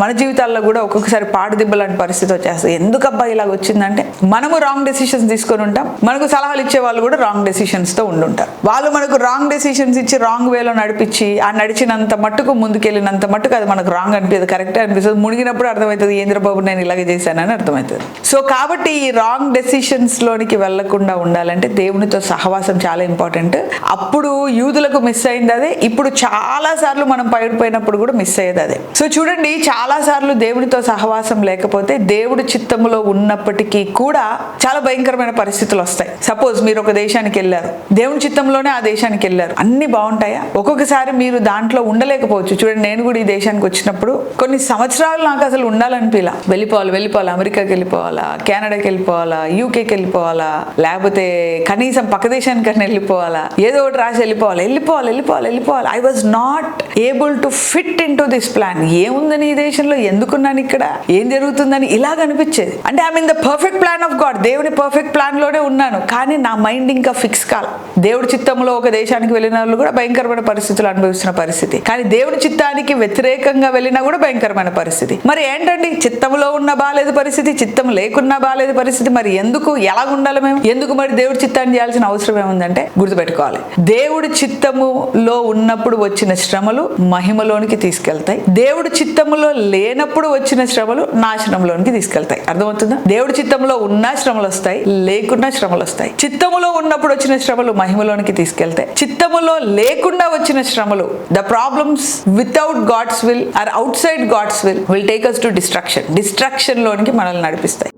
మన జీవితాల్లో కూడా ఒక్కొక్కసారి పాడుదిబ్బ లాంటి పరిస్థితి వచ్చేస్తుంది. ఎందుకబ్బా ఇలాగ వచ్చిందంటే మనము రాంగ్ డెసిషన్స్ తీసుకొని ఉంటాం, మనకు సలహాలు ఇచ్చే వాళ్ళు కూడా రాంగ్ డెసిషన్స్ తో ఉండుంటారు. వాళ్ళు మనకు రాంగ్ డెసిషన్స్ ఇచ్చి రాంగ్ వేలో నడిపించి ఆ నడిచినంత మట్టుకు ముందుకెళ్ళినంత మట్టుకు అది మనకు రాంగ్ అనిపిస్తుంది, కరెక్ట్ అనిపిస్తుంది. మునిగినప్పుడు అర్థమవుతుంది ఏంద్రబాబు నేను ఇలాగే చేశానని అర్థమవుతుంది. సో కాబట్టి ఈ రాంగ్ డెసిషన్స్ లోనికి వెళ్లకుండా ఉండాలంటే దేవునితో సహవాసం చాలా ఇంపార్టెంట్. అప్పుడు యూదులకు మిస్ అయింది అదే, ఇప్పుడు చాలా సార్లు మనం పడిపోయినప్పుడు కూడా మిస్ అయ్యేది అదే. సో చూడండి, చాలా సార్లు దేవునితో సహవాసం లేకపోతే దేవుడి చిత్తములో ఉన్నప్పటికీ కూడా చాలా భయంకరమైన పరిస్థితులు వస్తాయి. సపోజ్ మీరు ఒక దేశానికి వెళ్ళారు, దేవుని చిత్తంలోనే ఆ దేశానికి వెళ్ళారు, అన్ని బాగుంటాయా? ఒక్కొక్కసారి మీరు దాంట్లో ఉండలేకపోవచ్చు. చూడండి, నేను కూడా ఈ దేశానికి వచ్చినప్పుడు కొన్ని సంవత్సరాలు నాకు అసలు ఉండాలనిపిలా, వెళ్ళిపోవాలి, అమెరికాకి వెళ్ళిపోవాలా, కెనడాకి వెళ్ళిపోవాలా, యూకేకి వెళ్ళిపోవాలా, లేకపోతే కనీసం పక్క దేశానికన్నా వెళ్ళిపోవాలా, ఏదో ఒకటి రాసి వెళ్ళిపోవాలి. I was not able to fit in to this plan. ఏముందని ఈ దేశంలో, ఎందుకున్నాను ఇక్కడ, ఏం జరుగుతుందని ఇలాగ అనిపించేది. అంటే I mean the perfect plan of God, దేవుని పర్ఫెక్ట్ ప్లాన్ లోనే ఉన్నాను, కానీ నా మైండ్ ఇంకా ఫిక్స్ కాల. దేవుడి చిత్తంలో ఒక దేశానికి వెళ్ళిన వాళ్ళు కూడా భయంకరమైన పరిస్థితులు అనుభవిస్తున్న పరిస్థితి, కానీ దేవుడి చిత్తానికి వ్యతిరేకంగా వెళ్ళినా కూడా భయంకరమైన పరిస్థితి. మరి ఏంటండి, చిత్తంలో ఉన్న బాలేదు పరిస్థితి, చిత్తం లేకున్నా బాలేదు పరిస్థితి, మరి ఎందుకు, ఎలా ఉండాలి మేము, ఎందుకు మరి దేవుడి చిత్తాన్ని చేయాల్సిన అవసరం ఏముందంటే గుర్తుపెట్టుకోవాలి, దేవుడి చిత్తములో ఉన్నప్పుడు వచ్చిన శ్రమలు మహిమలోనికి తీసుకెళ్తాయి, దేవుడి చిత్తములో లేనప్పుడు వచ్చిన శ్రమలు నాశనంలోనికి తీసుకెళ్తాయి. అర్థమవుతుందా? దేవుడి చిత్తంలో ఉన్న శ్రమలు వస్తాయి, లేకున్నా శ్రమలు వస్తాయి. చిత్తములో ఉన్నప్పుడు వచ్చిన శ్రమలు మహిమలోనికి తీసుకెళ్తాయి, చిత్తములో లేకుండా వచ్చిన శ్రమలు, the problems without God's will are outside God's will take us to destruction లోనికి మనల్ని నడిపిస్తాయి.